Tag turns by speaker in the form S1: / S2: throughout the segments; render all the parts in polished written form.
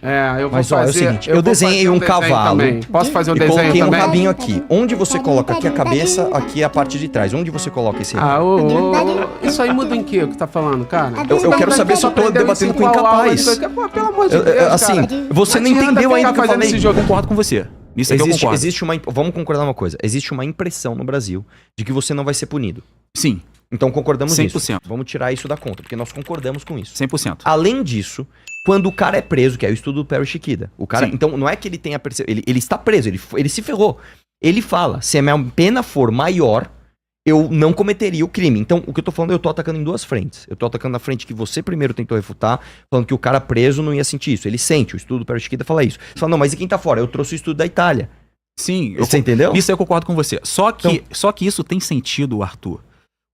S1: Eu vou
S2: Mas
S1: fazer,
S2: olha, é o seguinte,
S1: eu
S2: eu
S1: vou
S2: desenhei
S1: fazer
S2: um
S1: desenho
S2: cavalo
S1: também. Posso fazer um
S2: e
S1: desenho
S2: coloquei um
S1: também?
S2: rabinho aqui. Onde você coloca aqui a cabeça, aqui é a parte de trás. Onde você coloca esse rabinho?
S1: Isso aí muda em que o que tá falando, cara?
S2: Eu quero saber se eu tô debatendo com incapaz.
S1: Pelo amor de Deus,
S2: Assim,
S1: cara.
S2: você não
S1: adianta
S2: entendeu
S1: ficar
S2: ainda o que eu
S1: fazendo
S2: falei.
S1: esse jogo.
S3: Eu concordo com você. Nisso aqui eu concordo.
S2: Existe uma... Vamos concordar uma coisa. Existe uma impressão no Brasil de que você não vai ser punido.
S3: Sim,
S2: Então concordamos
S3: 100%.
S2: nisso. Vamos tirar isso da conta, porque nós concordamos com isso.
S3: 100%.
S2: Além disso, quando o cara é preso, que é o estudo do Perry Chiquida, o cara,
S3: Sim.
S2: então não é que ele tenha percebido, ele está preso, ele se ferrou. Ele fala, se a minha pena for maior, eu não cometeria o crime. Então, o que eu tô falando, eu tô atacando em duas frentes. Eu tô atacando na frente que você primeiro tentou refutar, falando que o cara preso não ia sentir isso. Ele sente, o estudo do Perry Chiquida fala isso. Você fala, não, mas e quem tá fora? Eu trouxe o estudo da Itália.
S3: Sim,
S2: Você entendeu?
S3: Nisso eu concordo com você. Só que isso tem sentido, Arthur.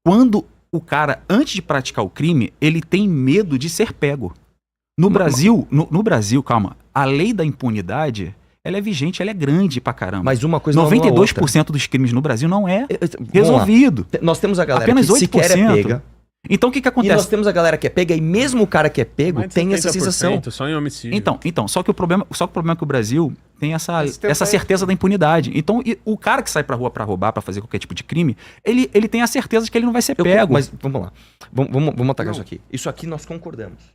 S3: Quando o cara, antes de praticar o crime, ele tem medo de ser pego. No Brasil, no Brasil, calma, a lei da impunidade, ela é vigente, ela é grande pra caramba.
S2: Mas uma coisa não anula a outra.
S3: 92% dos crimes no Brasil não é
S2: Vamos
S3: resolvido.
S2: lá. Nós temos a galera
S3: Apenas
S2: que sequer é
S3: 8%.
S2: pega.
S3: Então o que
S2: E nós
S3: acontece?
S2: temos a galera que é pega, e mesmo o cara que é pego
S4: Mais de
S2: tem essa
S4: 70%
S2: sensação.
S4: Só em homicídio.
S3: Então, só que o problema é que o Brasil tem essa
S1: tempo
S3: certeza da impunidade. Então, o cara que sai pra rua pra roubar, pra fazer qualquer tipo de crime, ele tem a certeza de que ele não vai ser pego.
S2: Mas vamos lá. Vamos atacar isso aqui. Isso aqui nós concordamos.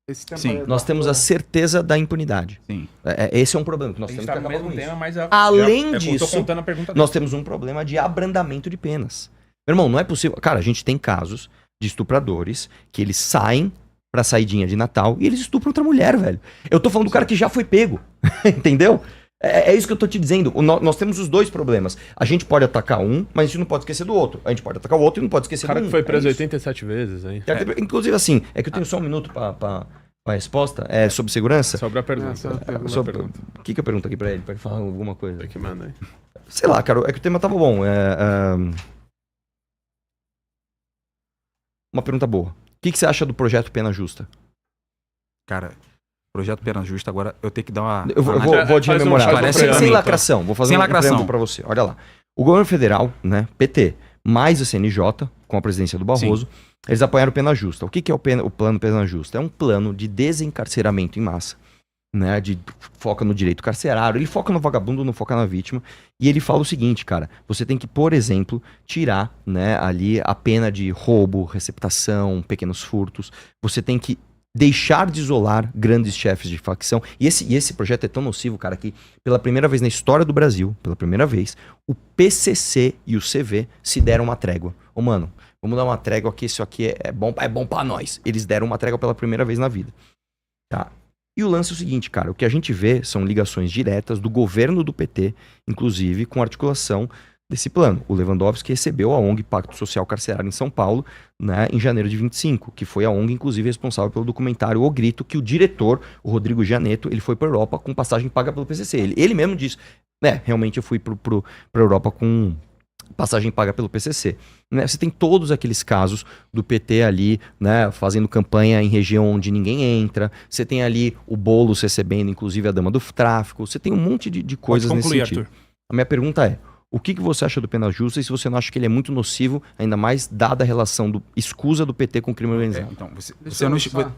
S1: Esse tempo
S3: Sim.
S1: aí,
S2: Nós temos a certeza da impunidade.
S3: Sim.
S2: Esse é um problema que nós
S4: A
S2: temos
S4: gente
S2: que
S4: tá no
S2: acabar
S4: mesmo
S2: com isso.
S4: tema, mas...
S2: Além
S4: Eu
S2: disso,
S4: tô contando a pergunta
S2: nós temos um problema de abrandamento de penas. Meu irmão, não é possível. Cara, a gente tem casos de estupradores que eles saem pra saidinha de Natal e eles estupram outra mulher, velho. Eu tô falando do cara que já foi pego. Entendeu? É isso que eu tô te dizendo. Nós temos os dois problemas. A gente pode atacar um, mas a gente não pode esquecer do outro. A gente pode atacar o outro e não pode esquecer
S4: O cara
S2: do um.
S4: que foi preso
S2: É isso.
S4: 87 vezes, hein?
S2: Inclusive, assim, é que eu tenho só um minuto pra resposta. É sobre segurança?
S4: Sobre a pergunta.
S2: Sobre- O que eu pergunto aqui pra ele? Pra ele falar alguma coisa?
S4: Tem que manda aí.
S2: Sei lá, cara, é que o tema tava bom. Uma pergunta boa. O que você acha do projeto Pena Justa?
S3: Cara, projeto Pena Justa, agora eu tenho que dar uma...
S2: Eu vou te
S4: faz um
S2: rememorar.
S3: esclarecimento,
S2: Sem
S3: então.
S2: lacração. Vou fazer
S3: Sem
S2: um
S3: lacração.
S2: preâmbulo pra você. Olha lá. O governo federal, né, PT, mais a CNJ, com a presidência do Barroso, eles apoiaram o Pena Justa. O que é o plano Pena Justa? É um plano de desencarceramento em massa. Né, foca no direito carcerário, ele foca no vagabundo, não foca na vítima, e ele fala o seguinte, cara, você tem que, por exemplo, tirar, né, ali a pena de roubo, receptação, pequenos furtos, você tem que deixar de isolar grandes chefes de facção, e esse projeto é tão nocivo, cara, que pela primeira vez na história do Brasil, pela primeira vez, o PCC e o CV se deram uma trégua. Ô, mano, vamos dar uma trégua aqui, isso aqui é bom pra nós. Eles deram uma trégua pela primeira vez na vida. Tá? E o lance é o seguinte, cara, o que a gente vê são ligações diretas do governo do PT, inclusive com articulação desse plano. O Lewandowski recebeu a ONG Pacto Social Carcerário em São Paulo, né, em janeiro de 25, que foi a ONG, inclusive, responsável pelo documentário O Grito, que o diretor, o Rodrigo Gianetto, ele foi pra Europa com passagem paga pelo PCC. Ele mesmo disse, realmente eu fui pra Europa com passagem paga pelo PCC. Né? Você tem todos aqueles casos do PT ali, né, fazendo campanha em região onde ninguém entra. Você tem ali o Boulos recebendo, inclusive, a dama do tráfico. Você tem um monte de coisas nesse sentido.
S4: Arthur.
S2: A minha pergunta é, o que você acha do Pena Justa e se você não acha que ele é muito nocivo, ainda mais dada a relação escusa do PT com o crime organizado?
S3: Então, você
S1: Deixa
S3: não...
S1: eu só-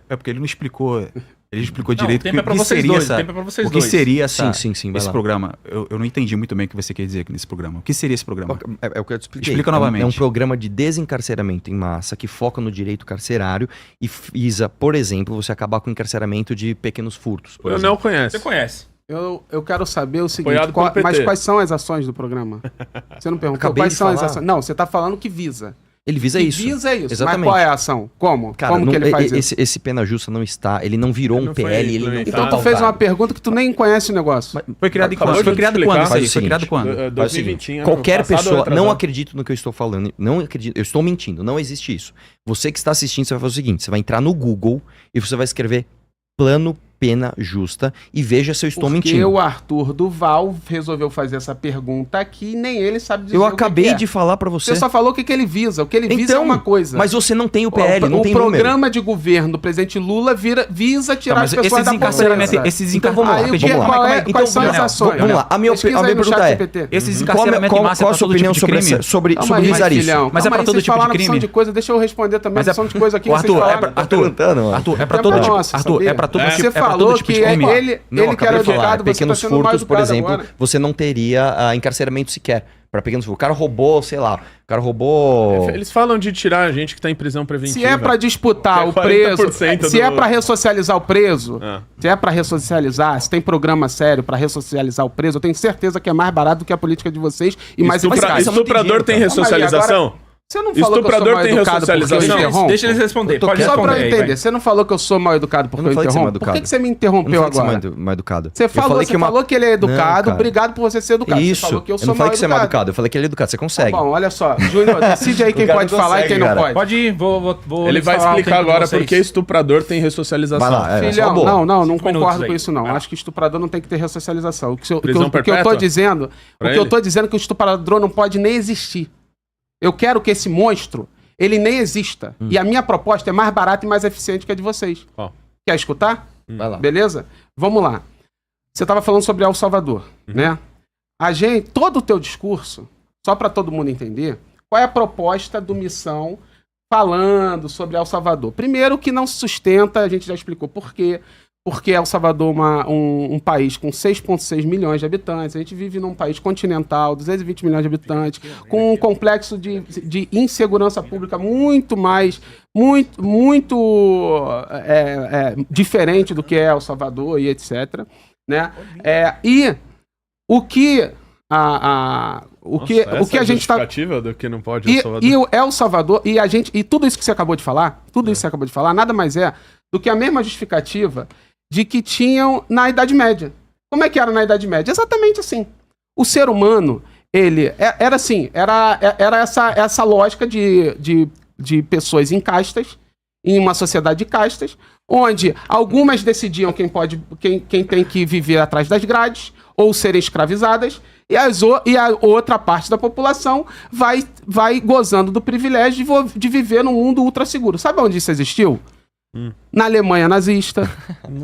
S3: É porque ele não explicou... Ele explicou
S4: Não,
S3: direito
S4: tempo é pra
S3: o que
S4: vocês
S3: seria
S4: dois,
S3: essa...
S4: tempo é pra vocês
S3: O que
S4: dois.
S3: seria essa,
S2: Sim, vai
S3: esse
S2: lá.
S3: programa. Eu não entendi muito bem o que você quer dizer aqui nesse programa. O que seria esse programa?
S2: É o que eu te expliquei.
S3: Explica novamente.
S2: É um programa de desencarceramento em massa que foca no direito carcerário e visa, por exemplo, você acabar com o encarceramento de pequenos furtos. Por
S4: Eu
S2: exemplo.
S4: não conheço.
S5: Você conhece?
S1: Eu quero saber o seguinte,
S4: Apoiado pelo PT.
S1: mas quais são as ações do programa? Você não perguntou
S2: Acabei
S1: quais
S2: de
S1: são as
S2: falar.
S1: ações? Não, você tá falando que visa.
S2: Ele visa
S1: Que
S2: isso.
S1: visa isso.
S2: Exatamente.
S1: Mas qual é a ação? Como?
S2: Cara,
S1: Como
S2: não-
S1: que ele faz isso?
S2: esse Pena Justa não está, ele não virou
S4: Ele
S2: um
S4: não foi
S2: PL, ele não
S4: implementado.
S1: Então tu fez uma pergunta que tu nem conhece o negócio.
S3: Foi criado em
S4: Acabou
S3: quando?
S4: de
S3: Foi criado
S4: explicar.
S3: quando isso
S2: Faz
S3: aí?
S2: o
S3: Foi criado
S2: seguinte,
S3: quando?
S2: Faz o
S4: 2020,
S2: seguinte,
S4: ano
S2: qualquer
S4: passado ou
S2: pessoa,
S4: retrasado?
S2: não acredito no que eu estou falando, não acredito, eu estou mentindo, não existe isso. Você que está assistindo, você vai fazer o seguinte, você vai entrar no Google e você vai escrever Plano Pena Justa e veja se eu estou
S1: Porque
S2: mentindo.
S1: o Arthur Duval resolveu fazer essa pergunta aqui e nem ele sabe dizer
S2: Eu
S1: o que
S2: acabei
S1: que é.
S2: de falar pra você.
S1: Você só falou o que ele visa. O que ele visa é
S2: Então,
S1: uma coisa.
S2: Mas você não tem o PL, não tem
S1: o
S2: número.
S1: programa de governo do presidente Lula visa
S3: Tá,
S1: tirar
S3: mas
S1: as pessoas
S3: esse
S1: da
S3: desencarceramento...
S1: pobreza.
S3: Esse
S2: Então vamos lá,
S1: Aí o que,
S2: vamos lá.
S1: qual é,
S3: Então,
S1: quais são as
S3: Manel,
S1: ações?
S2: vamos lá. A minha
S1: Pesquisa aí no
S2: pergunta
S1: chat
S2: é,
S1: GPT.
S3: Esse
S2: Qual
S3: desencarceramento em massa é
S2: a
S3: pra
S2: sua
S3: todo
S2: opinião
S3: tipo de crime?
S2: sobre
S1: Calma aí,
S2: visar isso?
S1: filhão.
S3: Mas é
S1: Calma
S3: pra
S1: aí,
S3: todo
S1: vocês
S3: tipo de
S1: falaram
S3: crime?
S1: opção de coisa, deixa eu responder também.
S3: Mas é-
S1: Opção de coisa aqui,
S3: Ô,
S1: vocês
S3: Arthur,
S1: falaram.
S3: Arthur,
S2: Perguntando, mano.
S3: Arthur, é pra
S1: Tempo
S3: todo tipo...
S1: nosso,
S3: Arthur,
S1: sabia?
S3: é pra todo
S1: Você
S3: tipo... É pra
S1: falou
S3: tipo
S1: que
S3: de crime.
S1: ele que era
S2: acabei de falar,
S1: educado, você tá
S2: pequenos
S1: sendo mal
S2: furtos, por
S1: educado
S2: exemplo,
S1: agora.
S2: você não teria encarceramento sequer. Para pequenos furtos. O cara roubou, sei lá, o cara roubou...
S4: Eles falam de tirar a gente que tá em prisão preventiva.
S1: Se é pra disputar o
S4: Que é
S1: preso,
S4: 40%
S1: se é
S4: do-
S1: pra ressocializar o preso,
S4: Ah.
S1: se é pra ressocializar, se tem programa sério pra ressocializar o preso, eu tenho certeza que é mais barato do que a política de vocês e mais eficaz.
S2: isso é muito
S4: Estuprador
S2: dinheiro,
S4: tem
S2: cara.
S4: ressocialização?
S1: Você não falou que eu sou
S4: Estuprador
S1: mal
S4: tem
S1: educado porque eu
S4: ressocialização?
S1: interrompo?
S3: Deixa eles responder.
S2: Eu tô
S3: Pode
S2: quieto.
S1: Só pra
S3: responder
S1: eu
S3: aí,
S1: entender,
S3: vai.
S1: você não falou que eu sou mal educado porque eu
S2: Eu não falei que você é mal
S1: interrompo? Por que
S2: educado.
S1: que você me
S2: Eu não
S1: interrompeu
S2: falei que você é
S1: agora?
S2: mal educado.
S1: Você
S2: Eu falei
S1: falou que ele é educado,
S2: Não, cara.
S1: obrigado por você ser educado.
S2: Isso,
S1: Você falou que eu
S2: eu
S1: sou
S2: não falei
S1: mal
S2: que você é mal educado, eu falei que ele é educado, você
S1: Tá
S2: consegue.
S1: bom, olha só, Júnior, decide aí quem
S2: O cara
S1: pode
S2: não
S1: falar e
S2: consegue,
S1: quem não
S2: cara.
S1: pode.
S3: Pode ir, vou
S4: Ele vai
S3: falar um
S4: explicar
S3: tempo pra
S4: agora
S3: vocês.
S4: por que estuprador tem ressocialização.
S2: Vai lá,
S1: Filhão,
S2: só boa.
S1: não
S3: 5
S1: concordo
S3: minutos
S1: com
S3: aí.
S1: isso não.
S3: Vai lá.
S1: Acho que estuprador não tem que ter ressocialização. O que eu
S4: Prisão
S1: tô
S4: perpétua?
S1: dizendo,
S4: Pra
S1: o que eu
S4: ele?
S1: tô dizendo é que o estuprador não pode nem existir. Eu quero que esse monstro, ele nem exista. E a minha proposta é mais barata e mais eficiente que a de vocês.
S4: Ó.
S1: Quer escutar?
S2: Vai lá.
S1: Beleza? Vamos lá. Você estava falando sobre El Salvador, né? Todo o teu discurso, só para todo mundo entender, qual é a proposta do Missão falando sobre El Salvador? Primeiro, que não se sustenta, a gente já explicou por quê. Porque El Salvador é um país com 6,6 milhões de habitantes. A gente vive num país continental, 220 milhões de habitantes, com um complexo de insegurança pública muito diferente do que é El Salvador e etc. Né? E o que
S4: Nossa,
S1: a gente está
S4: justificativa do que não pode
S1: e,
S4: El Salvador?
S1: e o El Salvador, e tudo isso que você acabou de falar, nada mais é do que a mesma justificativa de que tinham na Idade Média. Como é que era na Idade Média? Exatamente assim. O ser humano, ele era assim, era essa lógica de pessoas em castas, em uma sociedade de castas, onde algumas decidiam quem tem que viver atrás das grades ou serem escravizadas, e a outra parte da população vai gozando do privilégio de viver num mundo ultra seguro. Sabe onde isso existiu? Na Alemanha nazista.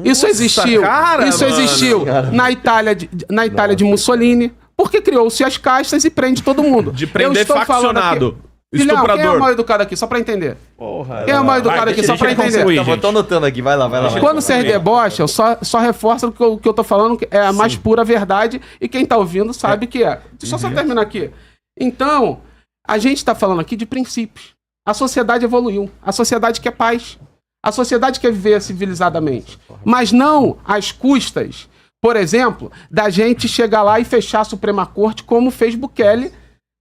S1: Isso existiu. Isso
S4: mano.
S1: existiu na Itália de Mussolini, porque criou-se as castas e prende todo mundo.
S4: De prender
S1: falando
S4: faccionado.
S1: aqui- Filhão, quem é o
S4: Estuprador.
S1: mal educado aqui? Só pra entender.
S4: Porra,
S1: Quem é o mal educado
S3: Vai,
S1: aqui?
S3: deixa
S1: Só pra
S3: ele
S1: entender.
S3: concluir.
S2: Eu tô anotando aqui, vai lá.
S1: Quando vocês debocham, só reforça o que eu tô falando, que é a mais pura verdade, e quem tá ouvindo sabe que é. Deixa eu só terminar aqui. Então, a gente tá falando aqui de princípios. A sociedade evoluiu. A sociedade quer paz. A sociedade quer viver civilizadamente. Mas não às custas, por exemplo, da gente chegar lá e fechar a Suprema Corte, como fez Bukele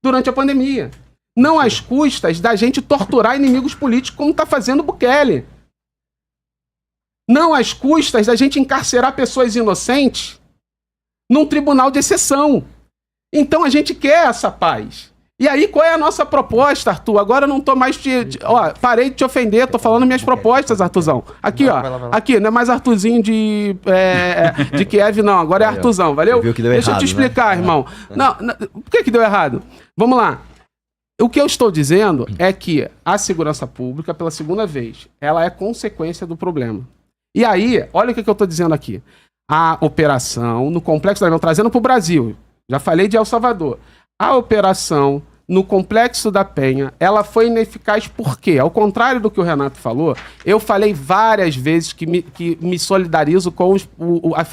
S1: durante a pandemia. Não às custas da gente torturar inimigos políticos, como está fazendo Bukele. Não às custas da gente encarcerar pessoas inocentes num tribunal de exceção. Então a gente quer essa paz. E aí, qual é a nossa proposta, Arthur? Agora eu não tô mais parei de te ofender, tô falando minhas propostas, Arthurzão. Aqui, ó.
S2: Vai lá.
S1: Aqui, não é mais Arthurzinho de Kiev, não. Agora é Arthurzão, valeu?
S2: Viu que deu
S1: Deixa eu
S2: errado,
S1: te explicar,
S2: né?
S1: irmão. Não, por que deu errado? Vamos lá. O que eu estou dizendo é que a segurança pública, pela segunda vez, ela é consequência do problema. E aí, olha o que eu estou dizendo aqui. A operação no Complexo da Penha, trazendo para o Brasil, já falei de El Salvador, a operação no Complexo da Penha, ela foi ineficaz por quê? Ao contrário do que o Renato falou, eu falei várias vezes que me solidarizo com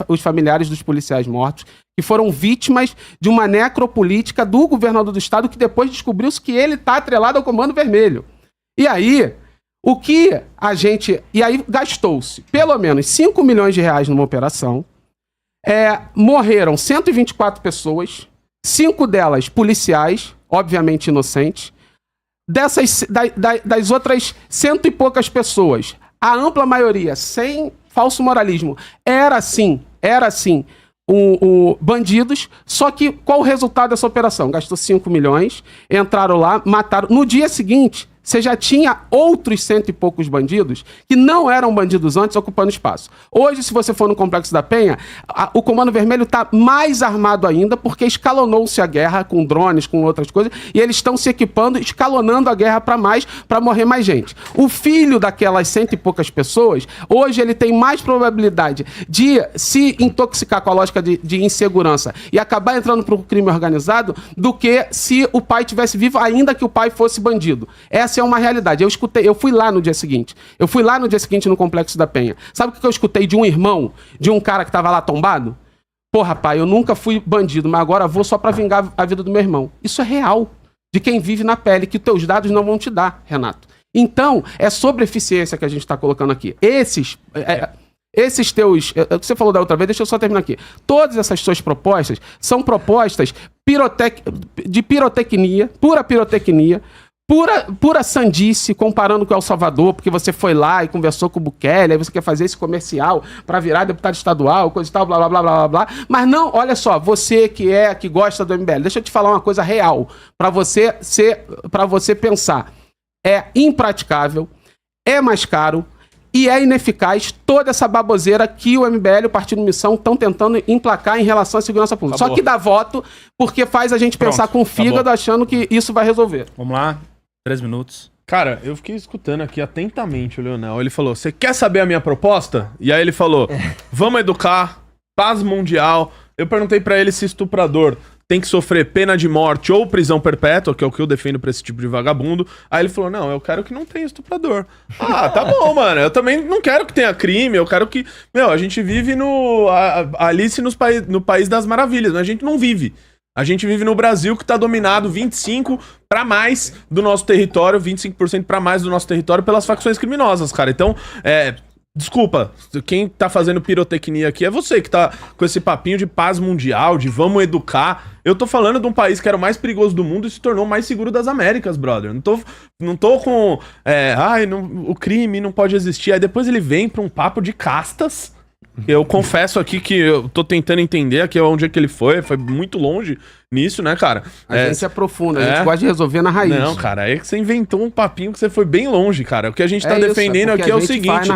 S1: os familiares dos policiais mortos, que foram vítimas de uma necropolítica do governador do estado, que depois descobriu-se que ele está atrelado ao Comando Vermelho. E aí, E aí gastou-se pelo menos 5 milhões de reais numa operação, morreram 124 pessoas, 5 delas policiais, obviamente inocentes. Das outras 100 e poucas pessoas, a ampla maioria, sem falso moralismo, era sim, bandidos. Só que qual o resultado dessa operação? Gastou 5 milhões, entraram lá, mataram. No dia seguinte, você já tinha outros 100 e poucos bandidos que não eram bandidos antes ocupando espaço. Hoje, se você for no Complexo da Penha, o Comando Vermelho está mais armado ainda, porque escalonou-se a guerra com drones, com outras coisas, e eles estão se equipando, escalonando a guerra para morrer mais gente. O filho daquelas 100 e poucas pessoas, hoje ele tem mais probabilidade de se intoxicar com a lógica de insegurança e acabar entrando para o crime organizado do que se o pai tivesse vivo, ainda que o pai fosse bandido. Essa essa é uma realidade. Eu fui lá no dia seguinte. No Complexo da Penha. Sabe o que eu escutei de um irmão, de um cara que tava lá tombado? Pô, rapaz, eu nunca fui bandido, mas agora vou só pra vingar a vida do meu irmão. Isso é real. De quem vive na pele, que teus dados não vão te dar, Renato. Então, é sobre eficiência que a gente está colocando aqui. Esses teus... O que você falou da outra vez, deixa eu só terminar aqui. Todas essas suas propostas são propostas de pirotecnia, pura pirotecnia, pura sandice, comparando com El Salvador, porque você foi lá e conversou com o Bukele, aí você quer fazer esse comercial para virar deputado estadual, coisa e tal, blá, blá, blá, blá, blá. Mas não, olha só, você que gosta do MBL, deixa eu te falar uma coisa real, para você pensar. É impraticável, é mais caro e é ineficaz toda essa baboseira que o MBL e o Partido Missão estão tentando emplacar em relação à segurança pública. Acabou. Só que dá voto porque faz a gente pensar com o fígado achando que isso vai resolver.
S3: Vamos lá, 3 minutos.
S4: Cara, eu fiquei escutando aqui atentamente o Leonel. Ele falou, você quer saber a minha proposta? E aí ele falou, vamos educar, paz mundial. Eu perguntei pra ele se estuprador tem que sofrer pena de morte ou prisão perpétua, que é o que eu defendo pra esse tipo de vagabundo. Aí ele falou, não, eu quero que não tenha estuprador. Ah, tá bom, mano. Eu também não quero que tenha crime, eu quero que... Meu, a gente vive no Alice no País das Maravilhas, mas a gente não vive. A gente vive no Brasil que tá dominado 25% pra mais do nosso território, 25% pra mais do nosso território pelas facções criminosas, cara. Então, desculpa, quem tá fazendo pirotecnia aqui é você que tá com esse papinho de paz mundial, de vamos educar. Eu tô falando de um país que era o mais perigoso do mundo e se tornou o mais seguro das Américas, brother. Não tô com... o crime não pode existir. Aí depois ele vem pra um papo de castas. Eu confesso aqui que eu tô tentando entender aqui onde é que ele foi muito longe nisso, né, cara?
S1: A gente se aprofunda, a gente gosta de resolver na raiz.
S4: Não, cara, aí que você inventou um papinho que você foi bem longe, cara. O que a gente tá defendendo aqui é o seguinte,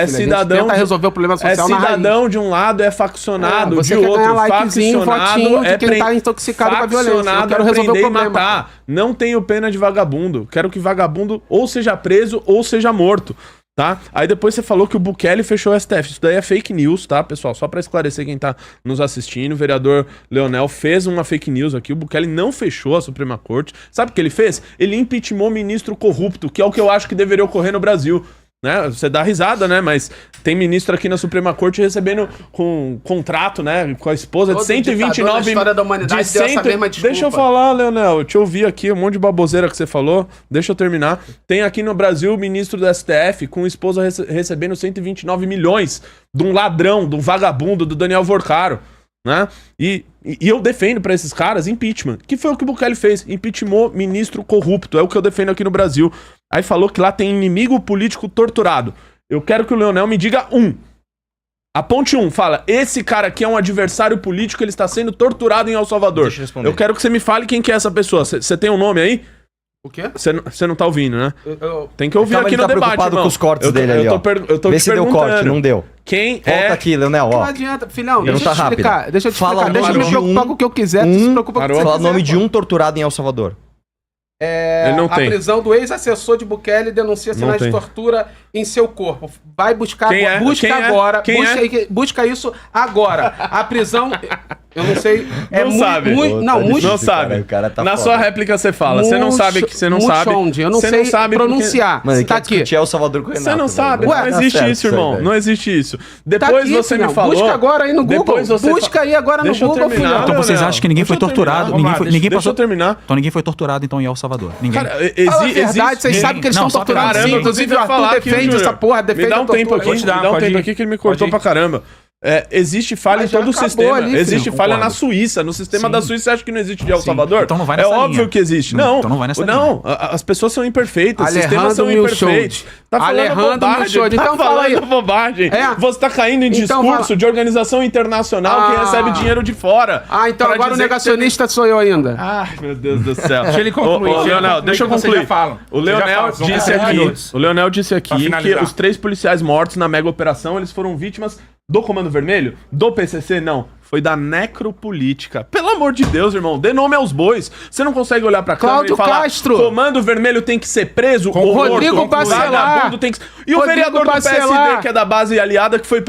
S4: cidadão...
S1: tenta resolver o problema social na raiz.
S4: Cidadão de um lado é faccionado, de outro
S1: faccionado é quem tá intoxicado com a violência. Eu quero resolver o problema.
S4: Matar. Não tenho pena de vagabundo. Quero que vagabundo ou seja preso ou seja morto. Tá? Aí depois você falou que o Bukele fechou o STF. Isso daí é fake news, tá, pessoal? Só pra esclarecer quem tá nos assistindo, o vereador Leonel fez uma fake news aqui. O Bukele não fechou a Suprema Corte. Sabe o que ele fez? Ele impeachmentou ministro corrupto, que é o que eu acho que deveria ocorrer no Brasil. Né? Você dá risada, né? Mas tem ministro aqui na Suprema Corte recebendo com contrato, né? Com a esposa de 129...
S1: história da humanidade deu essa mesma desculpa.
S4: Deixa eu falar, Leonel. Eu te ouvi aqui, um monte de baboseira que você falou. Deixa eu terminar. Tem aqui no Brasil o ministro do STF com a esposa recebendo 129 milhões de um ladrão, de um vagabundo, do Daniel Vorcaro. Né? E eu defendo pra esses caras impeachment. Que foi o que o Bukele fez. Impeachmentou ministro corrupto. É o que eu defendo aqui no Brasil. Aí falou que lá tem inimigo político torturado. Eu quero que o Leonel me diga Aponte fala, esse cara aqui é um adversário político, ele está sendo torturado em El Salvador. Deixa eu responder. Eu quero que você me fale quem que é essa pessoa. Você tem um nome aí?
S1: O quê?
S4: Você não tá ouvindo, né? Tem que ouvir aqui no debate,
S2: preocupado com os cortes dele ali, ó.
S4: Eu tô
S2: Vê
S4: te
S2: se deu corte, não deu.
S4: Quem
S2: Volta aqui, Leonel, ó.
S1: Não adianta, filhão, deixa eu te explicar. Deixa eu te
S2: Fala
S1: explicar. Deixa eu me preocupar com o que eu quiser, tu se preocupa com o que você quiser.
S2: Fala o nome de um torturado em El Salvador.
S1: Ele não tem. A prisão do ex-assessor de Bukele denuncia sinais de tortura em seu corpo. Vai buscar agora. Busca agora. Busca isso agora. A prisão... Eu não sei.
S4: Não sabe. Não sabe. Na sua réplica você fala. Você não sabe que você não sabe.
S1: Eu não sei pronunciar.
S2: Mano, tá aqui. El Salvador com o Renato.
S4: Você não sabe. Não existe isso, irmão. Não existe isso. Depois você me falou.
S1: Busca agora aí no Google. Busca aí agora no Google, filhão.
S3: Então vocês acham que ninguém foi torturado?
S4: Deixa eu terminar.
S3: Então ninguém foi torturado então em El Salvador. Ninguém.
S1: Cara, verdade, vocês sabem que eles estão torturando sim. Inclusive o Arthur defende essa porra.
S4: Me dá um tempo aqui. Me dá um tempo aqui que ele me cortou pra caramba. Existe falha em todo o sistema. Existe falha na Suíça. No sistema da Suíça, você acha que não existe de El Salvador?
S3: Então não vai nessa linha.
S4: É óbvio que existe. Não,
S3: então não vai nessa
S4: linha. As pessoas são imperfeitas. Os sistemas são imperfeitos. Tá falando bobagem.
S1: Então fala aí.
S4: Bobagem. Você tá caindo em discurso de organização internacional que recebe dinheiro de fora.
S1: Então agora o negacionista sou eu ainda.
S4: Ai, meu Deus do céu.
S3: Deixa ele concluir.
S4: Leonel, deixa eu concluir. O Leonel disse aqui que os 3 policiais mortos na mega operação, eles foram vítimas do Comando Vermelho? Do PCC? Não. foi da necropolítica. Pelo amor de Deus, irmão, dê nome aos bois. Você não consegue olhar pra câmera
S1: Cláudio
S4: e falar,
S1: Castro.
S4: Comando Vermelho tem que ser preso, ou morto,
S1: Rodrigo Bacelar.
S4: vagabundo tem que... E o
S1: Rodrigo
S4: vereador do
S1: Bacelar.
S4: PSD, que é da base aliada, que foi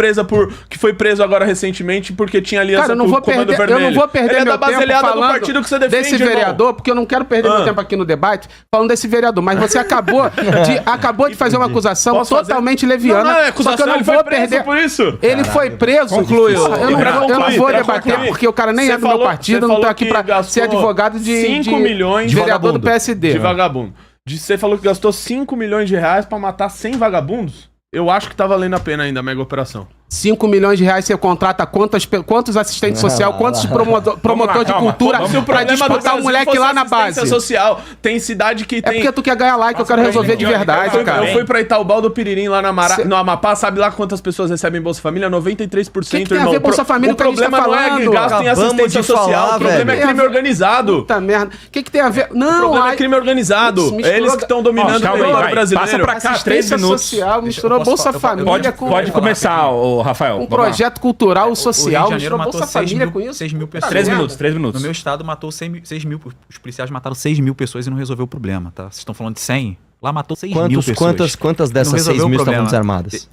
S4: preso agora recentemente porque tinha aliança
S1: Cara, eu não
S4: com
S1: vou
S4: o Comando
S1: perder,
S4: Vermelho.
S1: eu não vou perder
S4: Ele é
S1: meu
S4: da base
S1: tempo
S4: aliada do
S1: falando
S4: partido que você defende,
S1: desse
S4: irmão.
S1: vereador, porque eu não quero perder meu tempo aqui no debate falando desse vereador, mas você acabou de fazer uma acusação
S4: Posso fazer?
S1: totalmente leviana,
S4: Não, é
S1: só que
S4: acusação,
S1: eu não
S4: ele foi
S1: vou
S4: preso
S1: perder...
S4: por isso.
S1: Ele foi preso.
S4: Conclui,
S1: Eu não
S4: pra
S1: vou
S4: concluir,
S1: debater,
S4: concluir.
S1: porque o cara nem
S4: Você
S1: é do meu
S4: falou-
S1: partido,
S4: você
S1: eu não tô
S4: falou
S1: aqui
S4: que
S1: pra
S4: gastou
S1: ser advogado de
S4: 5 milhões
S1: de vereador do
S2: vagabundo.
S1: PSD.
S4: De vagabundo. Você falou que gastou 5 milhões de reais pra matar 100 vagabundos? Eu acho que tá valendo a pena ainda a mega operação.
S1: 5 milhões de reais você contrata quantos assistentes sociais, quantos promotor de cultura
S4: Se o
S1: pra
S4: problema do
S1: disputar
S4: Brasil
S1: o moleque
S4: fosse
S1: lá na
S4: assistência
S1: base.
S4: social, tem cidade que
S1: É
S4: tem...
S1: porque tu quer ganhar like, eu quero resolver de verdade, cara.
S4: Eu fui pra Itaubal do Piririm, lá
S1: Cê-
S4: no Amapá, sabe lá quantas pessoas recebem Bolsa Família? 93%,
S1: Que tem a
S4: irmão.
S1: ver Bolsa Família
S4: O
S1: que a gente tá
S4: problema não é
S1: falando?
S4: gasto em
S2: Acabamos
S4: assistência
S2: de
S4: social,
S2: falar,
S4: o problema
S2: velho.
S4: é crime organizado.
S1: Puta merda. O que tem a ver?
S4: O
S1: Não,
S4: problema é
S1: ai,
S4: crime organizado.
S1: Putz, misturou-
S4: É eles que estão dominando o
S5: calma aí,
S4: território
S5: vai.
S4: brasileiro.
S5: Passa pra cá,
S1: assistência
S5: 3 minutos.
S1: social, misturou Bolsa Família com
S5: Pode começar, ô, Rafael.
S1: um
S5: Vamos lá.
S1: projeto cultural
S3: O
S1: social,
S3: Rio de Janeiro
S1: misturou
S3: matou
S1: Bolsa
S3: 6
S1: Família
S3: mil,
S1: com isso.
S3: 6 mil
S1: Puta
S3: pessoas.
S5: 3
S1: merda.
S5: minutos, 3
S3: No
S5: minutos.
S3: meu estado matou 6 mil, os policiais mataram 6 mil pessoas e não resolveu o problema, tá? Vocês estão falando de 100? Lá matou 6 mil pessoas.
S2: Quantas
S3: Não
S2: dessas
S3: resolveu
S2: 6
S3: o
S2: mil estavam
S3: problema.
S2: desarmadas?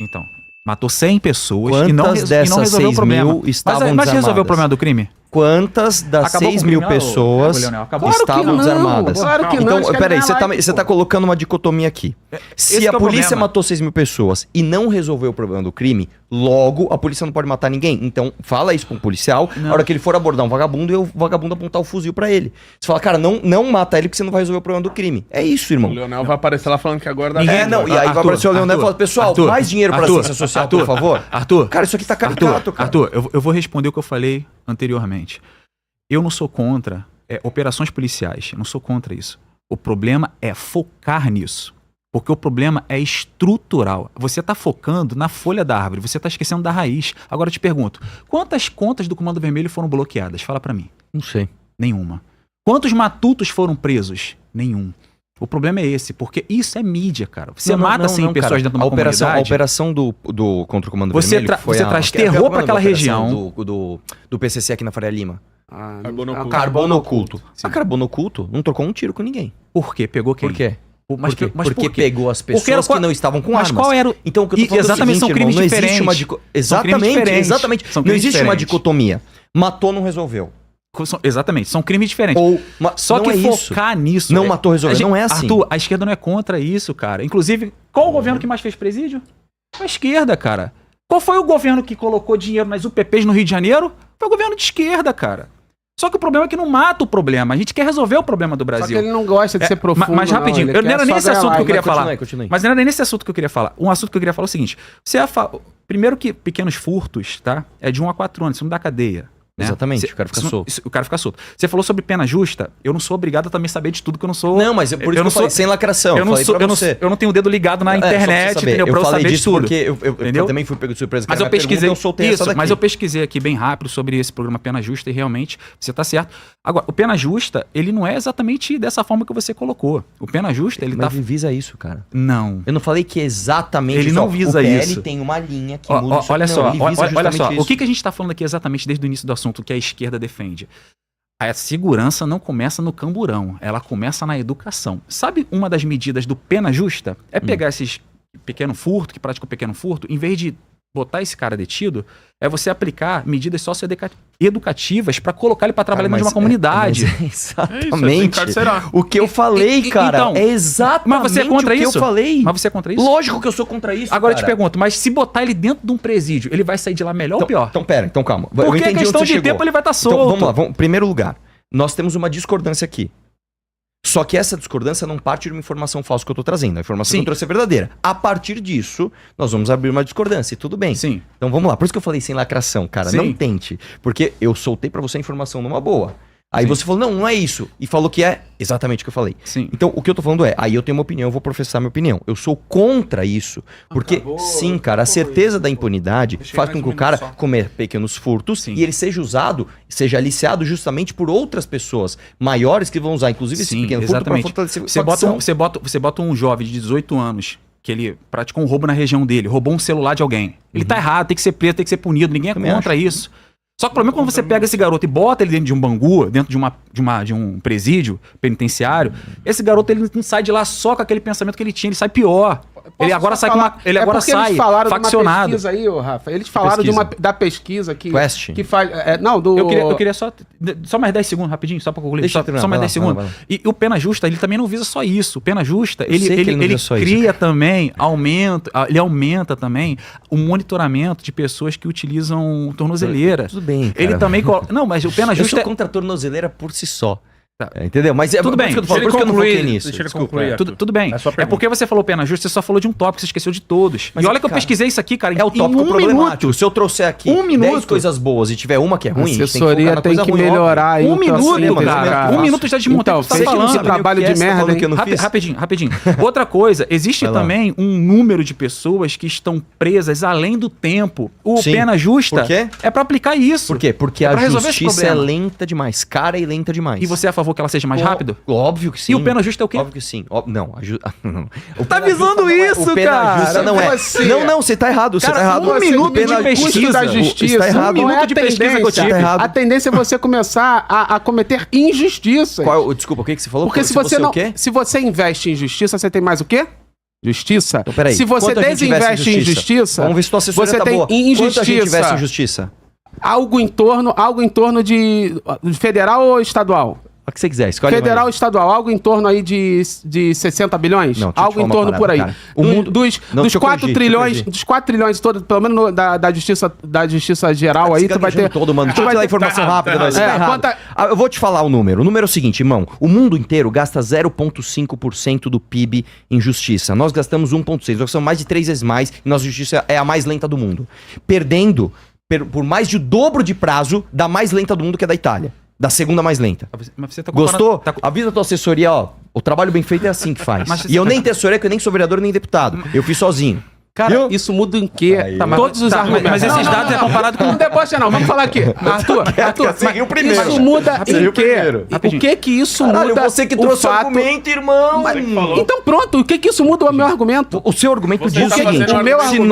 S3: Então, matou 100 pessoas e não,
S2: Quantas
S3: e não
S2: dessas
S3: resolveu o
S2: 6
S3: problema.
S2: mil estavam
S3: Mas resolveu o
S2: desarmadas?
S3: problema do crime?
S2: Quantas das
S3: Acabou
S2: 6
S3: com o
S2: mil
S3: crime lá,
S2: pessoas
S3: ô, Leonel? Acabou.
S1: Claro que
S2: estavam
S1: não,
S2: desarmadas?
S1: claro que não,
S2: Então,
S1: eles querem
S2: peraí,
S1: ganhar like,
S2: você tá colocando uma dicotomia aqui.
S3: Esse
S2: Se
S3: que
S2: a
S3: é o
S2: polícia
S3: problema.
S2: matou 6 mil pessoas e não resolveu o problema do crime, logo a polícia não pode matar ninguém. Então, fala isso pra um policial, a hora que ele for abordar um vagabundo, e o vagabundo apontar o fuzil pra ele. Você fala, cara, não mata ele porque você não vai resolver o problema do crime. É isso,
S4: O
S2: irmão.
S4: Leonel vai aparecer lá falando que agora dá
S2: É, não, e aí vai
S3: Arthur,
S2: aparecer o Leonel e fala, pessoal,
S3: Arthur,
S2: mais dinheiro pra
S3: Arthur,
S2: ciência social,
S3: Arthur,
S2: por favor.
S3: Arthur,
S2: Cara, isso aqui tá caricato, cara.
S3: Arthur, eu vou responder o que eu falei anteriormente. Eu não sou contra operações policiais. Eu não sou contra isso. O problema é focar nisso. Porque o problema é estrutural. Você está focando na folha da árvore, você está esquecendo da raiz. Agora eu te pergunto, quantas contas do Comando Vermelho foram bloqueadas? Fala pra mim.
S2: Não sei.
S3: Nenhuma. Quantos matutos foram presos? Nenhum. O problema é esse, porque isso é mídia, cara. Você mata 100 pessoas
S2: cara.
S3: dentro de uma
S2: A
S3: comunidade.
S2: operação do contra o Comando
S3: Você
S2: Vermelho, que foi
S3: você
S2: a-
S3: traz
S2: que é-
S3: terror
S2: qual é
S3: pra
S2: o nome
S3: aquela
S2: da operação
S3: região.
S2: do PCC aqui na Faria Lima.
S4: Carbono oculto.
S2: Carbono oculto.
S3: Sim.
S2: A Carbono oculto não trocou um tiro com ninguém.
S3: Por quê? Pegou quem?
S2: Por quê?
S3: Mas,
S2: Porque
S3: mas por quê?
S2: pegou as
S3: Porque era
S2: pessoas
S3: qual-
S2: que não estavam com
S3: mas
S2: armas.
S3: qual era o...
S2: Então, o que eu tô
S3: E
S2: falando
S3: exatamente,
S2: é o seguinte,
S3: são crimes
S2: irmão, não existe
S3: diferentes.
S2: uma
S3: São crimes
S2: Exatamente,
S3: diferentes.
S2: exatamente.
S3: São
S2: Não
S3: crimes
S2: existe uma
S3: diferentes.
S2: dicotomia. Matou, não resolveu.
S3: Exatamente, são crimes diferentes.
S2: Ou
S3: Só
S2: não
S3: que
S2: é isso.
S3: focar nisso...
S2: Não matou, resolveu. Não é assim.
S3: Arthur, a esquerda não é contra isso, cara. Inclusive, qual o governo que mais fez presídio? A esquerda, cara. Qual foi o governo que colocou dinheiro nas UPPs no Rio de Janeiro? Foi o governo de esquerda, cara. Só que o problema é que não mata o problema. A gente quer resolver o problema do
S1: Só
S3: Brasil.
S1: que ele não gosta de ser profundo.
S3: Mas rapidinho,
S1: não, ele
S3: eu não
S1: quer
S3: era
S1: só
S3: nesse
S1: ganhar
S3: assunto que eu
S1: like.
S3: queria falar.
S2: Continue.
S3: Mas não era nesse assunto que eu queria falar. Um assunto que eu queria falar é o seguinte. Primeiro que pequenos furtos, tá? É de 1 a 4 anos, isso não dá cadeia. Né?
S2: Exatamente, o cara fica solto.
S3: O cara fica solto. Você falou sobre pena justa, eu não sou obrigado a também saber de tudo que eu não sou...
S2: Não, mas é por isso que eu falei, sem lacração.
S3: Eu não,
S2: falei
S3: sou,
S2: pra
S3: eu, não,
S2: você.
S3: eu não tenho o dedo ligado na
S2: É, só pra você
S3: internet,
S2: saber.
S3: entendeu? Pra eu
S2: falei
S3: saber de
S2: disso
S3: tudo.
S2: porque eu
S3: Entendeu?
S2: também fui pego de surpresa.
S3: Mas
S2: com a
S3: eu
S2: minha
S3: pesquisei
S2: pergunta, eu soltei essa
S3: isso,
S2: daqui.
S3: mas eu pesquisei aqui bem rápido sobre esse programa Pena Justa e realmente você tá certo. Agora, o Pena Justa, ele não é exatamente dessa forma que você colocou. O Pena Justa, ele
S2: Mas
S3: tá...
S2: ele visa isso, cara.
S3: Não.
S2: Eu não falei que é exatamente
S3: Ele
S2: isso.
S3: não
S2: Ó,
S3: visa
S2: o PL
S3: isso.
S2: tem uma linha que
S3: Ó,
S2: muda
S3: ó,
S2: isso.
S3: olha
S2: Não,
S3: só,
S2: ele visa
S3: olha
S2: justamente
S3: só.
S2: isso.
S3: O que a gente tá falando aqui exatamente desde o início do assunto que a esquerda defende? A segurança não começa no camburão, ela começa na educação. Sabe uma das medidas do Pena Justa? É pegar esses pequeno furto, que praticam pequeno furto, em vez de botar esse cara detido, é você aplicar medidas socioeducativas para colocar ele para trabalhar dentro de uma comunidade.
S2: Exatamente.
S4: encarcerar.
S2: O que eu falei, cara,
S3: então,
S2: é exatamente
S3: mas você é contra
S2: o que
S3: isso?
S2: eu falei.
S3: Mas você é contra isso?
S2: Lógico que eu sou contra isso,
S3: Agora eu te
S2: cara.
S3: pergunto, mas se botar ele dentro de um presídio, ele vai sair de lá melhor ou pior?
S2: Então, pera, então calma. Eu
S3: Porque
S2: entendi
S3: a questão
S2: onde você
S3: de
S2: chegou.
S3: tempo ele vai estar
S2: Então,
S3: solto.
S2: vamos lá. Primeiro lugar, nós temos uma discordância aqui. Só que essa discordância não parte de uma informação falsa que eu tô trazendo. A informação
S3: Sim.
S2: que eu trouxe é verdadeira. A partir disso, nós vamos abrir uma discordância. E tudo bem.
S3: Sim.
S2: Então vamos lá. Por isso que eu falei sem lacração, cara.
S3: Sim.
S2: Não tente. Porque eu soltei pra você a informação numa boa. Aí
S3: Sim.
S2: você falou, não é isso. E falou que é exatamente o que eu falei.
S3: Sim.
S2: Então, o que eu tô falando é, aí eu tenho uma opinião, eu vou professar minha opinião. Eu sou contra isso. Porque,
S1: Acabou,
S2: sim, cara, a certeza da impunidade faz com que o cara cometa pequenos furtos
S3: Sim.
S2: e ele seja usado, seja aliciado justamente por outras pessoas maiores que vão usar, inclusive, esse
S3: Sim,
S2: pequeno furto pra
S3: exatamente.
S2: fortalecer
S3: Você bota um jovem de 18 anos que ele praticou um roubo na região dele, roubou um celular de alguém. Ele tá errado, tem que ser preso, tem que ser punido, ninguém é
S2: Também
S3: contra isso. Só que o problema é quando você pega esse garoto e bota ele dentro de um bangu, dentro de um presídio penitenciário, esse garoto ele não sai de lá só com aquele pensamento que ele tinha, ele sai pior. Ele agora sai
S1: sai
S3: faccionado.
S1: Eles falaram de uma pesquisa aí, ô Rafa. Eles falaram da pesquisa que...
S2: Quest?
S1: Que faz...
S3: Eu queria só mais 10 segunros, rapidinho, só pra concluir. Só mais 10 segundos. E o Pena Justa, ele também não visa só isso. O Pena Justa, ele cria também, ele aumenta também o monitoramento de pessoas que utilizam tornozeleira.
S2: Tudo bem, cara.
S3: Ele também... Não, mas o Pena Justa...
S2: Eu sou contra a tornozeleira por si só. Entendeu? Mas
S3: tudo bem.
S2: Por isso que eu não foquei nisso.
S5: Deixa ele concluir.
S3: Tudo bem. É porque você falou Pena Justa, você só falou de um tópico, você esqueceu de todos.
S2: Mas
S3: e olha que eu
S2: cara,
S3: pesquisei isso aqui, cara,
S2: é o tópico problemático. Se eu trouxer aqui 10 coisas boas e tiver uma que é ruim,
S1: a assessoria tem que melhorar aí.
S3: 1 minuto, cara. 1 minuto já desmontei o que
S1: você tá falando. Trabalho de merda, hein?
S3: Rapidinho. Outra coisa, existe também um número de pessoas que estão presas além do tempo. O Pena Justa
S2: Por quê?
S3: é pra aplicar isso.
S2: Por quê? Porque a justiça é lenta demais, cara e lenta demais.
S3: E você é a favor que ela seja mais rápida?
S2: Óbvio que sim.
S3: E o Pena Justa é o quê?
S2: Óbvio que sim. Não. O
S3: tá visando isso,
S2: o Pena
S3: cara?
S2: Justa não é. Não, você tá errado. Você tá errado.
S3: 1 minuto de pesquisa
S1: da justiça.
S2: Está errado.
S3: 1 minuto de pesquisa que eu tive.
S1: A tendência é você começar a cometer injustiças.
S2: Desculpa, o que você falou?
S1: Porque se você investe em justiça, você tem mais o quê? Justiça.
S2: Então, peraí.
S1: Se você desinveste em justiça,
S2: vamos ver se tua assessoria
S1: você
S2: tá
S1: tem
S2: boa.
S1: injustiça.
S2: Quanto a gente investe em justiça?
S1: Algo em torno de federal ou estadual?
S2: O que você quiser, escolhe.
S1: Federal ou estadual, algo em torno aí de 60 bilhões?
S2: Não,
S1: algo em torno por aí.
S2: Cara. O mundo
S1: dos 4 trilhões, dos 4 trilhões todo, pelo menos da justiça geral aí, tu vai ter
S2: todo mundo. Deixa eu te dar informação rápida, nós. Eu vou te falar o número. O número é o seguinte, irmão. O mundo inteiro gasta 0,5% do PIB em justiça. Nós gastamos 1,6%. Nós gastamos mais de 3 vezes mais e nossa justiça é a mais lenta do mundo. Perdendo por mais de o dobro de prazo da mais lenta do mundo, que é da Itália. Da segunda mais lenta.
S3: Mas você tá
S2: Gostou? Avisa a tua assessoria, ó. O trabalho bem feito é assim que faz. E eu nem tenho assessoria, porque eu nem sou vereador nem deputado. Eu fiz sozinho.
S1: Cara, isso muda em quê? Todos os argumentos.
S3: Mas esses dados é comparado com...
S1: Não debocha não, vamos falar aqui. Arthur,
S2: o primeiro.
S1: Isso muda em quê? O que isso muda?
S2: Você que trouxe o argumento, irmão.
S1: Então pronto, o que isso muda o meu argumento?
S2: O seu argumento diz o seguinte,
S1: o meu argumento...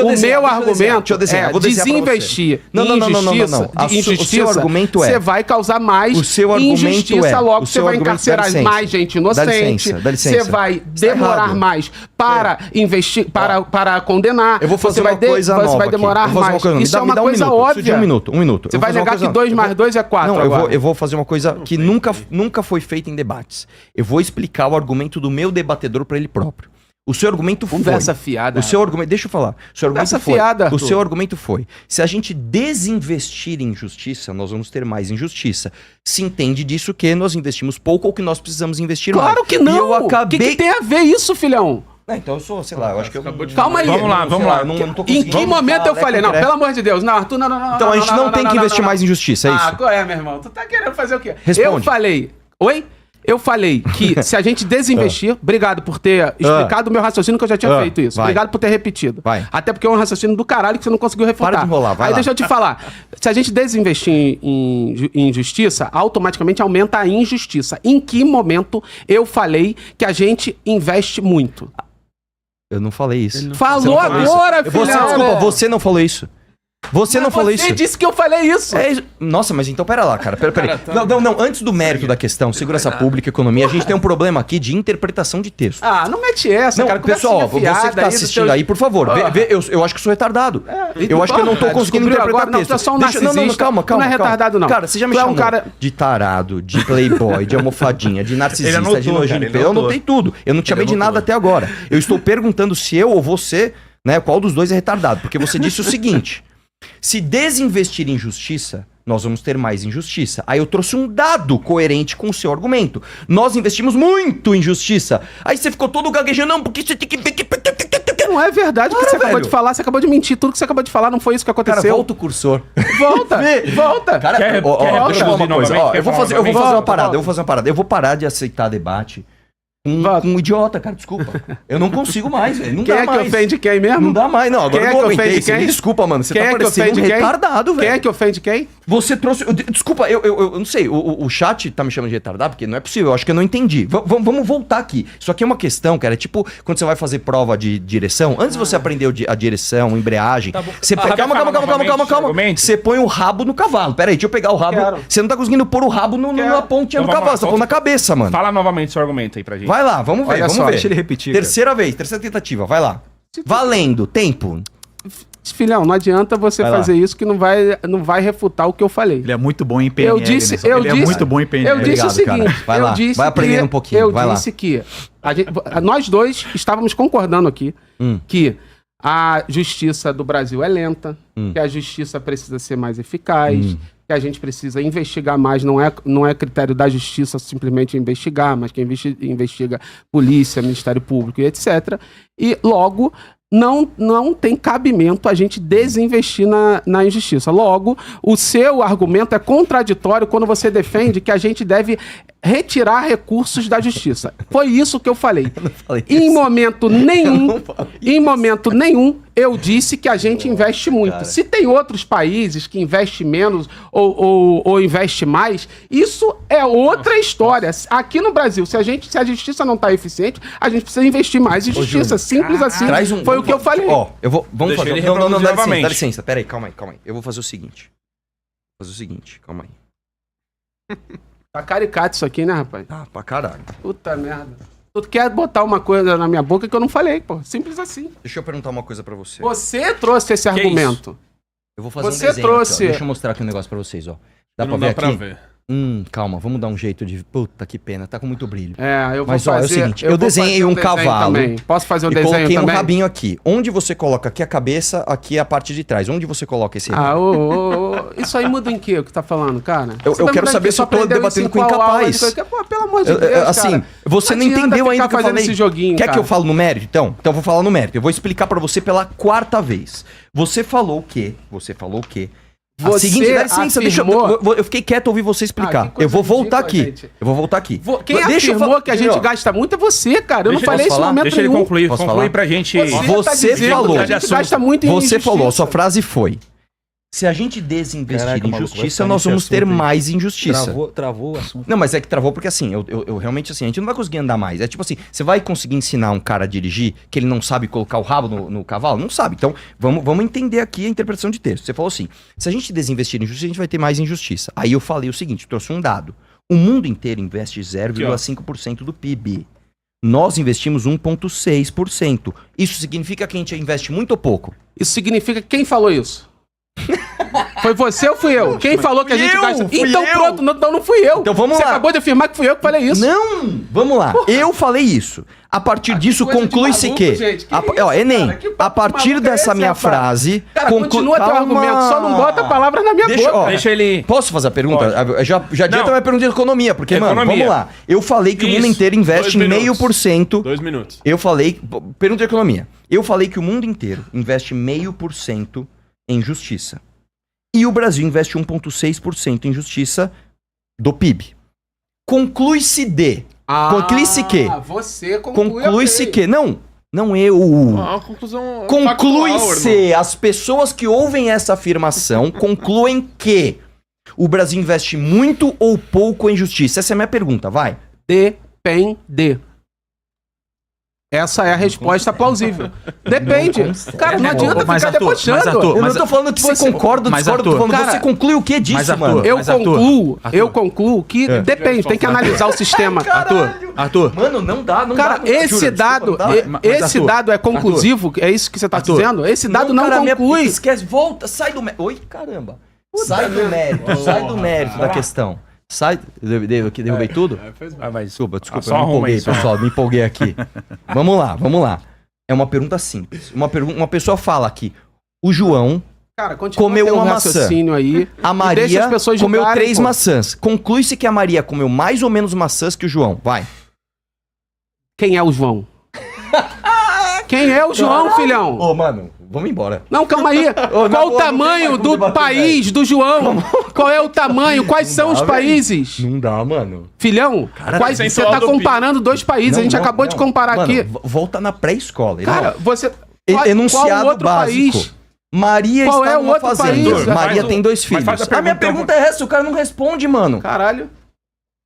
S1: o meu argumento é desinvestir em injustiça, você vai causar mais injustiça, logo você vai encarcerar mais gente inocente, você vai demorar mais para investir, para condenar.
S2: Eu vou fazer uma coisa nova.
S1: Você vai demorar mais. Isso é uma coisa óbvia.
S2: Um minuto.
S1: Você vai negar que 2 mais 2 é 4 agora.
S2: Eu vou fazer uma coisa que nunca foi feita em debates. Eu vou explicar o argumento do meu debatedor para ele próprio. O seu argumento foi...
S1: Conversa fiada.
S2: O seu argumento... Deixa eu falar. O seu argumento foi...
S1: fiada,
S2: o seu argumento foi... Se a gente desinvestir em justiça, nós vamos ter mais injustiça. Se entende disso que nós investimos pouco ou que nós precisamos investir mais.
S1: Claro que não!
S2: E eu acabei...
S1: O que tem a ver isso, filhão?
S2: Então eu sou, sei lá, eu acho que eu...
S1: Calma aí.
S5: Vamos lá.
S1: Em que momento eu falei? Não, pelo amor de Deus. Não, Arthur, não.
S2: Então a gente não tem que investir mais em justiça, é isso?
S1: Qual é, meu irmão? Tu tá querendo fazer o quê?
S2: Responde.
S1: Eu falei... Oi? Eu falei que se a gente desinvestir... Obrigado por ter explicado o meu raciocínio, que eu já tinha feito isso.
S2: Vai.
S1: Obrigado por ter repetido.
S2: Vai.
S1: Até porque é um raciocínio do caralho que você não conseguiu refutar.
S2: Para de enrolar, vai
S1: Aí
S2: lá.
S1: deixa eu te falar. Se a gente desinvestir em justiça, automaticamente aumenta a injustiça. Em que momento eu falei que a gente investe muito?
S2: Eu não falei isso.
S1: Falou agora, filho.
S2: Desculpa, você não falou isso. Você não falou isso.
S1: Você disse que eu falei isso.
S2: Nossa, mas então pera lá, cara. Pera. Não. Antes do mérito da questão, segurança pública, economia, a gente tem um problema aqui de interpretação de texto.
S1: Não mete essa,
S2: Não,
S1: cara.
S2: pessoal, você que tá assistindo aí, por favor, eu acho que sou retardado. Eu acho que eu não tô conseguindo interpretar texto.
S1: Não, tu é só um narcisista.
S2: Calma.
S1: Não é retardado, não.
S2: Cara, você já me chamou de tarado, de playboy, de almofadinha, de narcisista, de nojinho. Eu anotei tudo. Eu não te chamei de nada até agora. Eu estou perguntando se eu ou você, né, qual dos dois é retardado. Porque você disse o seguinte... Se desinvestir em justiça, nós vamos ter mais injustiça. Aí eu trouxe um dado coerente com o seu argumento. Nós investimos muito em justiça. Aí você ficou todo gaguejando, não, porque você tem que...
S1: Não é verdade o que você acabou de falar. Você acabou de mentir. Tudo que você acabou de falar não foi isso que aconteceu.
S2: Cara, volta o cursor.
S1: Volta.
S2: Cara, deixa eu falar uma coisa. Eu vou fazer uma parada.
S1: Volta.
S2: Eu vou parar de aceitar debate Um idiota, cara, desculpa. Eu não consigo mais, velho. Não
S1: Quem
S2: dá
S1: é que
S2: mais.
S1: ofende quem mesmo?
S2: Não dá mais, não. Agora
S1: Quem é
S2: eu não
S1: que
S2: aguentei.
S1: ofende
S2: Você me
S1: quem?
S2: desculpa, mano. Você
S1: Quem
S2: tá
S1: é que
S2: parecendo um
S1: ofende quem?
S2: retardado, velho.
S1: Quem é que ofende quem?
S2: Você trouxe. Desculpa, eu não sei. O chat tá me chamando de retardado, porque não é possível. Eu acho que eu não entendi. Vamos voltar aqui. Isso aqui é uma questão, cara. É tipo quando você vai fazer prova de direção. Antes de você aprender a direção, a embreagem.
S5: Tá bom.
S2: Você
S5: Quer
S2: calma.
S5: falar novamente o argumento?
S2: Você põe o rabo no cavalo. Pera aí, deixa eu pegar o rabo.
S1: Quero.
S2: Você não tá conseguindo pôr o rabo na pontinha
S5: Então
S2: do
S5: vamos
S2: cavalo.
S5: lá,
S2: Você tá pondo na cabeça, mano.
S5: Fala novamente seu argumento aí pra gente.
S2: Vai lá, vamos ver,
S1: Olha
S2: vamos
S1: só,
S2: ver.
S3: Deixa ele repetir. cara.
S2: Terceira tentativa, vai lá. Valendo, tempo.
S1: Filhão, não adianta você
S2: Vai lá.
S1: fazer isso que não vai refutar o que eu falei.
S3: Ele é muito bom em PNL.
S1: Eu disse,
S3: né?
S1: eu
S3: Ele
S1: disse,
S3: é muito bom em PNL.
S1: eu disse
S2: Obrigado,
S1: o seguinte,
S2: cara. Vai
S1: eu
S2: lá,
S1: disse
S2: vai aprendendo um pouquinho,
S1: eu
S2: vai lá.
S1: disse que nós dois estávamos concordando aqui que a justiça do Brasil é lenta, que a justiça precisa ser mais eficaz, que a gente precisa investigar mais, não é critério da justiça simplesmente investigar, mas que investiga polícia, Ministério Público e etc. E logo não tem cabimento a gente desinvestir na injustiça. Logo, o seu argumento é contraditório quando você defende que a gente deve retirar recursos da justiça. Foi isso que eu falei. Em momento nenhum, eu disse que a gente investe muito.
S2: cara.
S1: Se tem outros países que investem menos ou investe mais, isso é outra história. Aqui no Brasil, se a justiça não está eficiente, a gente precisa investir mais em justiça. Simples assim.
S2: Traz um.
S1: Foi o que eu falei.
S2: Ó, vamos
S5: Deixa
S2: fazer.
S5: ele
S2: Não,
S5: reproduzir
S2: dá licença,
S5: novamente.
S2: dá licença. Pera aí, calma aí. Eu vou fazer o seguinte. Calma aí.
S1: Tá caricato isso aqui, né, rapaz?
S2: Ah, pra caralho.
S1: Puta merda. Tu quer botar uma coisa na minha boca que eu não falei, pô. Simples assim.
S2: Deixa eu perguntar uma coisa pra você.
S1: Você trouxe esse argumento.
S2: Eu vou fazer
S1: Você
S2: um desenho
S1: trouxe-
S2: aqui, ó. Deixa eu mostrar aqui um negócio pra vocês, ó. Dá pra
S4: Não
S2: ver
S4: dá
S2: aqui?
S4: pra ver.
S2: Calma, vamos dar um jeito de... Puta, que pena, tá com muito brilho.
S1: É, eu vou
S2: Mas, ó, é o
S1: fazer...
S2: seguinte, eu
S1: vou
S2: desenhei
S1: fazer
S2: um
S1: desenho
S2: cavalo
S1: também. Posso fazer um
S2: E
S1: desenho
S2: coloquei um
S1: também?
S2: rabinho aqui. Onde você coloca aqui a cabeça, aqui a parte de trás. Onde você coloca esse rabinho?
S1: Isso aí muda em quê o que tá falando, cara?
S2: Eu
S1: Você vai
S2: quero
S1: mudar em
S2: saber
S1: quê?
S2: se eu tô
S1: aprendeu
S2: debatendo
S1: isso
S2: com
S1: em qual aula de
S2: incapaz.
S1: coisa? Pô, pelo amor de Deus,
S2: Assim,
S1: cara.
S2: você não
S1: adianta
S2: entendeu ainda
S1: ficar
S2: o que eu
S1: fazendo
S2: falei.
S1: esse joguinho,
S2: Quer
S1: cara.
S2: que eu fale no mérito, então? Então eu vou falar no mérito. Eu vou explicar pra você pela quarta vez. Você falou o quê? A
S1: Você
S2: seguinte, dá licença,
S1: afirmou-
S2: eu fiquei quieto ouvir você explicar.
S1: que coisa
S2: eu vou voltar
S1: ridícula,
S2: aqui.
S1: gente.
S2: Eu vou voltar aqui.
S1: Quem
S2: Deixa eu
S1: afirmou
S2: falar-
S1: que a gente
S2: Ó,
S1: gasta muito é você, cara. Eu não
S5: Deixa-
S1: falei
S2: posso
S1: isso em
S2: falar?
S1: momento
S5: Deixa ele
S1: nenhum.
S5: concluir
S2: Posso
S5: conclui
S2: falar?
S5: pra gente.
S1: Você tá dizendo
S2: falou.
S1: que a gente gasta muito em
S2: Você falou, a
S1: injustiça.
S2: sua frase foi: se a gente desinvestir
S3: Caraca,
S2: em
S3: maluco, vai
S2: justiça,
S3: ficar
S2: nós
S3: nesse
S2: vamos ter
S3: assunto aí.
S2: mais injustiça.
S3: Travou o assunto.
S2: Não, mas é que travou porque assim, eu realmente assim, a gente não vai conseguir andar mais. É tipo assim, você vai conseguir ensinar um cara a dirigir que ele não sabe colocar o rabo no cavalo? Não sabe. Então, vamos entender aqui a interpretação de texto. Você falou assim, se a gente desinvestir em justiça, a gente vai ter mais injustiça. Aí eu falei o seguinte, trouxe um dado. O mundo inteiro investe 0,5% do PIB. Nós investimos 1,6%. Isso significa que a gente investe muito ou pouco?
S1: Isso significa que quem falou isso? Foi você ou fui eu? Quem falou que a gente gasta...
S2: fui
S1: Então
S2: eu.
S1: pronto, não fui eu.
S2: Então vamos
S1: Você
S2: lá.
S1: acabou de afirmar que fui eu que falei isso.
S2: Não! Vamos lá. Eu falei isso. A partir disso,
S1: coisa de
S2: conclui-se
S1: maluco,
S2: que...
S1: gente. Que
S2: Ó,
S1: isso,
S2: Enem,
S1: cara? Que papo
S2: a partir
S1: maluco é
S2: dessa
S1: esse,
S2: minha
S1: rapaz?
S2: frase...
S1: Cara, continua teu argumento, só não bota palavras na minha
S2: Deixa-
S1: boca.
S2: ó,
S5: Deixa ele.
S2: Posso fazer a pergunta? Já adianta
S5: Não.
S2: minha pergunta de economia, porque, mano,
S5: Economia.
S2: vamos lá. Eu falei que o mundo
S4: Isso.
S2: inteiro investe
S4: 2 minutos.
S2: 0,5%.
S4: 2 minutos.
S2: Eu falei... Pergunta de economia. Eu falei que o mundo inteiro investe 0,5% em justiça. E o Brasil investe 1,6% em justiça do PIB. Conclui-se de... Conclui-se que...
S1: Você conclui.
S2: Conclui-se
S1: ok.
S2: que... Não eu...
S4: Uma conclusão factual,
S2: Conclui-se,
S4: irmão.
S2: as pessoas que ouvem essa afirmação concluem que o Brasil investe muito ou pouco em justiça. Essa é a minha pergunta, vai.
S1: Depende. Essa é a resposta plausível. Depende. Cara, não adianta
S3: Mas,
S1: ficar
S3: Arthur,
S1: debochando.
S3: mas, Arthur,
S2: Eu não tô falando que você concorda ou
S3: mas,
S2: discorda, eu tô
S3: Arthur,
S2: falando
S1: cara,
S2: você conclui o que disso,
S3: mas, Arthur,
S2: mano?
S1: Eu
S3: Mas, Arthur,
S1: concluo que depende, tem que analisar o sistema.
S3: Arthur,
S2: Mano, não dá, não
S1: Cara,
S2: dá.
S1: esse
S2: juro,
S1: dado,
S2: desculpa, não dá.
S1: esse
S3: Arthur,
S1: dado é conclusivo? É isso que você tá
S3: Arthur,
S1: dizendo? Esse dado não
S2: cara,
S1: conclui.
S2: Esquece, volta, sai do mérito. Oi, caramba. Sai do mérito da questão. Sai, derrubei tudo?
S5: Vai.
S2: Desculpa,
S5: Só
S2: eu me
S5: arruma
S2: empolguei,
S5: aí, só.
S2: pessoal, me empolguei aqui. Vamos lá. É uma pergunta simples. Uma pessoa fala aqui, o João,
S1: Cara, continua
S2: comeu
S1: teu
S2: uma maçã.
S1: raciocínio aí.
S2: a
S1: e deixa
S2: Maria
S1: as pessoas
S2: comeu
S1: julgarem,
S2: 3
S1: pô.
S2: maçãs. Conclui-se que a Maria comeu mais ou menos maçãs que o João. Vai.
S1: Quem é o João? Quem é o João, filhão?
S2: Ô, mano, Vamos embora.
S1: Não, calma aí.
S2: na
S1: Qual o
S2: boa, não
S1: tamanho
S2: tem mais como
S1: do
S2: debater,
S1: país do João? Qual é o tamanho? Quais são os
S2: velho.
S1: países?
S2: Não dá, mano.
S1: Filhão, você
S4: percentual
S1: tá
S4: do
S1: comparando dois países. A gente acabou de comparar
S2: Mano,
S1: aqui.
S2: volta na pré-escola.
S1: Cara, você...
S2: Enunciado
S1: qual outro
S2: básico.
S1: país?
S2: Maria
S1: Qual
S2: está
S1: é o
S2: numa
S1: outro
S2: fazenda.
S1: país?
S2: Maria
S5: Faz
S2: tem
S5: o-
S2: 2
S5: mas
S2: filhos.
S5: faz a
S2: A minha
S5: pergunta-
S2: pergunta é essa, o cara não responde, mano.
S1: Caralho.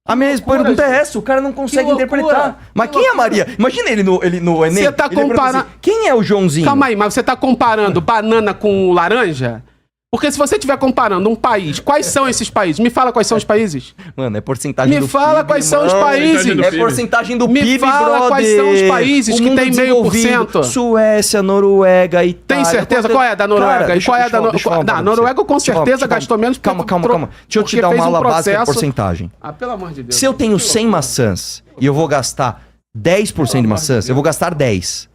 S2: A minha
S1: loucura,
S2: pergunta é
S1: gente.
S2: essa, o cara não consegue
S1: loucura,
S2: interpretar. Mas
S1: que
S2: quem é a
S1: loucura.
S2: Maria? Imagina ele no Enem.
S1: Você tá
S2: ele pergunta
S1: comparando-
S2: assim, quem é o Joãozinho?
S1: Calma aí, mas você tá comparando banana com laranja? Porque se você estiver comparando um país, quais são esses países? Me fala quais são os países.
S2: Mano, é porcentagem
S1: Me
S2: do
S1: fala
S2: PIB,
S1: quais são os
S2: irmão.
S1: países.
S4: do
S2: É
S4: PIB.
S2: porcentagem do
S1: Me
S2: PIB,
S1: fala
S2: brother.
S1: quais são os países
S2: O
S1: que
S2: mundo
S1: tem meio por
S2: desenvolvido,
S1: cento.
S2: Suécia, Noruega, Itália.
S1: Tem certeza? Qual é a da Noruega? E qual é a da Noruega? Da Noruega com certeza gastou menos.
S2: Calma. Deixa eu te
S1: porque
S2: dar
S1: fez
S2: uma
S1: um
S2: aula básica de
S1: processo-
S2: porcentagem.
S1: Ah, pelo amor de Deus.
S2: Se eu tenho 100 maçãs e eu vou gastar 10% de maçãs, eu vou gastar 10.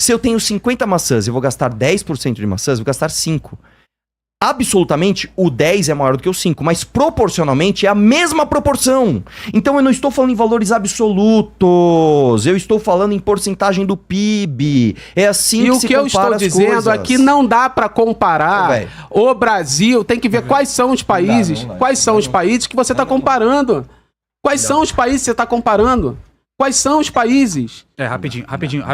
S2: Se eu tenho 50 maçãs e eu vou gastar 10% de maçãs, eu vou gastar 5. Absolutamente, o 10 é maior do que o 5, mas proporcionalmente é a mesma proporção. Então eu não estou falando em valores absolutos, eu estou falando em porcentagem do PIB. É assim
S1: E
S2: que
S1: o
S2: se
S1: que eu
S2: compara
S1: estou
S2: as
S1: dizendo
S2: coisas.
S1: é que não dá pra
S2: Ô,
S1: comparar
S2: velho.
S1: o Brasil. Tem que ver quais são os países.
S2: não dá.
S1: Quais são os países que você está comparando? Quais são os países que você está comparando? Quais são os países?
S3: Rapidinho.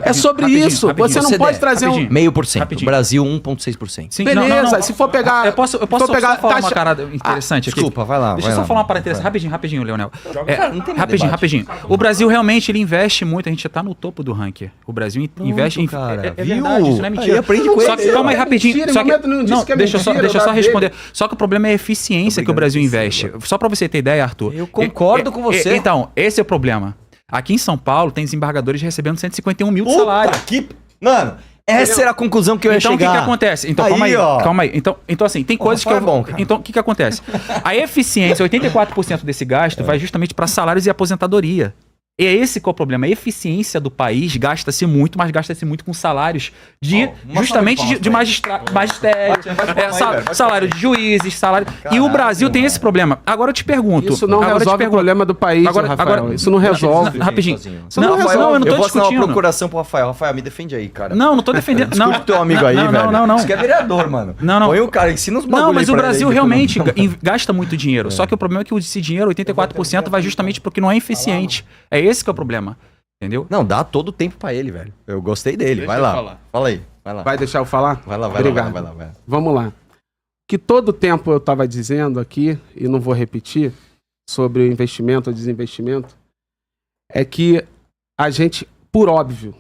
S1: É sobre isso. Você não
S2: Você
S1: pode
S2: der.
S1: trazer um.
S3: Rapidinho.
S2: Meio por cento.
S3: Rapidinho.
S2: Brasil, 1,6%.
S3: Sim,
S1: Beleza, se for pegar.
S3: Eu posso
S1: se for
S3: só falar uma
S1: taxa-
S3: parada interessante aqui?
S2: Desculpa, vai lá.
S3: Deixa eu
S2: vai
S3: só
S2: lá.
S3: falar uma parada interessante. Rapidinho, Leonel.
S2: Cara, não tem mais debate.
S3: Rapidinho. O Brasil realmente ele investe muito. A gente já tá no topo do ranking. O Brasil investe em.
S2: cara,
S3: É
S2: viu?
S3: verdade, isso não é mentira.
S2: Aí aprende com
S3: Só
S2: ele.
S3: que, calma aí,
S1: É
S3: rapidinho.
S1: mentira, em
S3: Só que,
S1: momento nenhum disse
S3: não,
S1: que é
S3: deixa eu só
S1: mentira, dá
S3: responder. Só que o problema é a eficiência que o Brasil investe. Só pra você ter ideia, Arthur.
S2: Eu concordo com você.
S3: Então, esse é o problema. Aqui em São Paulo tem desembargadores recebendo 151 mil de salário.
S2: Puta que... Mano, essa era a conclusão que eu ia
S3: Então, o
S2: chegar.
S3: que acontece? Então,
S2: Aí, ó.
S3: calma aí. Então, assim, tem coisas que
S2: Rafael
S3: eu...
S2: é bom, cara.
S3: Então, o que acontece? A eficiência, 84% desse gasto vai justamente para salários e aposentadoria. E é esse que é o problema. A eficiência do país gasta-se muito, mas gasta-se muito com salários de,
S2: uma
S3: justamente,
S2: salva de
S3: de magistérios, salário de juízes, salário... E o Brasil tem esse problema. Agora eu te pergunto...
S1: Isso não
S3: agora eu te
S1: resolve o
S3: pergunto-
S1: problema do país, Rafael. Isso não resolve.
S3: Rapidinho.
S1: Isso não
S3: Não,
S1: resolve.
S3: não, eu não tô
S2: Eu vou assinar uma
S3: discutindo.
S2: procuração pro Rafael. Rafael, me defende aí, cara.
S3: Não tô defendendo.
S2: Discute
S3: Não,
S2: com teu amigo aí,
S3: não,
S2: velho.
S3: Não.
S2: Você que é vereador, mano.
S3: Não.
S2: Põe o cara, ensina os bagulho
S3: Não, mas
S2: aí
S3: o
S2: pra ele
S3: Brasil
S2: aí,
S3: realmente
S2: depois.
S3: gasta muito dinheiro. Só que o problema é que esse dinheiro, 84%, vai justamente porque não é eficiente. É esse que é o problema. Entendeu?
S2: Não, dá todo o tempo pra ele, velho. Eu gostei dele.
S4: Deixa
S2: vai
S4: eu
S2: lá.
S4: falar.
S2: Fala aí. Vai lá.
S1: Vai deixar eu falar?
S2: Vai lá.
S1: Obrigado.
S2: Vai lá.
S1: Vamos lá. Que todo tempo eu estava dizendo aqui, e não vou repetir, sobre o investimento ou desinvestimento, é que a gente, por óbvio,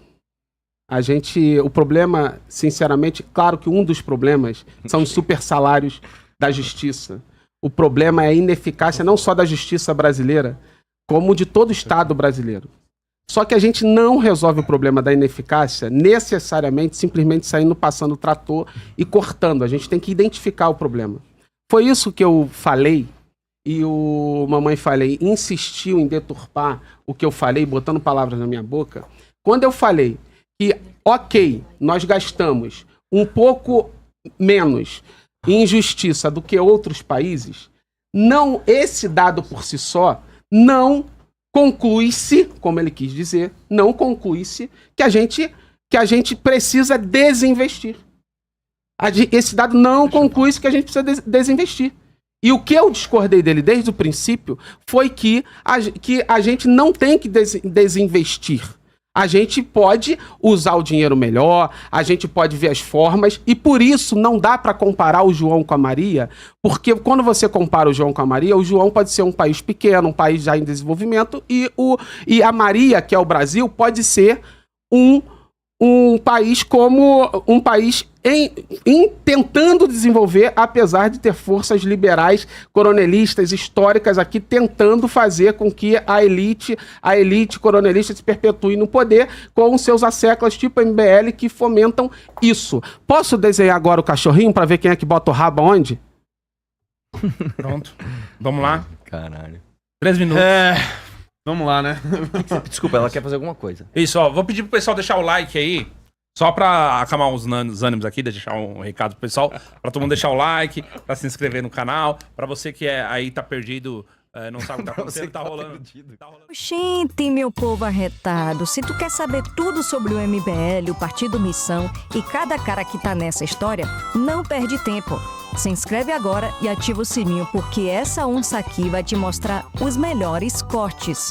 S1: o problema, sinceramente, claro que um dos problemas são os super salários da justiça. O problema é a ineficácia não só da justiça brasileira, como de todo o Estado brasileiro. Só que a gente não resolve o problema da ineficácia necessariamente simplesmente saindo, passando o trator e cortando. A gente tem que identificar o problema. Foi isso que eu falei, e o Mamãe Falei insistiu em deturpar o que eu falei, botando palavras na minha boca. Quando eu falei que, ok, nós gastamos um pouco menos em justiça do que outros países, não, esse dado por si só não conclui-se, como ele quis dizer, não conclui-se que a gente precisa desinvestir. Esse dado não conclui-se que a gente precisa desinvestir. E o que eu discordei dele desde o princípio foi que a gente não tem que desinvestir. A gente pode usar o dinheiro melhor, a gente pode ver as formas, e por isso não dá para comparar o João com a Maria, porque quando você compara o João com a Maria, o João pode ser um país pequeno, um país já em desenvolvimento, e a Maria, que é o Brasil, pode ser um país como um país em tentando desenvolver, apesar de ter forças liberais, coronelistas, históricas aqui, tentando fazer com que a elite coronelista se perpetue no poder com seus asseclas tipo MBL que fomentam isso. Posso desenhar agora o cachorrinho para ver quem é que bota o rabo onde?
S5: Pronto. Vamos lá.
S2: Caralho.
S5: 3 minutos.
S4: Vamos lá, né?
S2: Desculpa, ela quer fazer alguma coisa.
S5: Isso, ó. Vou pedir pro pessoal deixar o like aí. Só pra acalmar os ânimos aqui, deixar um recado pro pessoal. Pra todo mundo deixar o like, pra se inscrever no canal. Pra você que aí tá perdido não sabe o que tá acontecendo, tá rolando.
S6: Gente, meu povo arretado, se tu quer saber tudo sobre o MBL, o Partido Missão e cada cara que tá nessa história, não perde tempo. Se inscreve agora e ativa o sininho, porque essa onça aqui vai te mostrar os melhores cortes.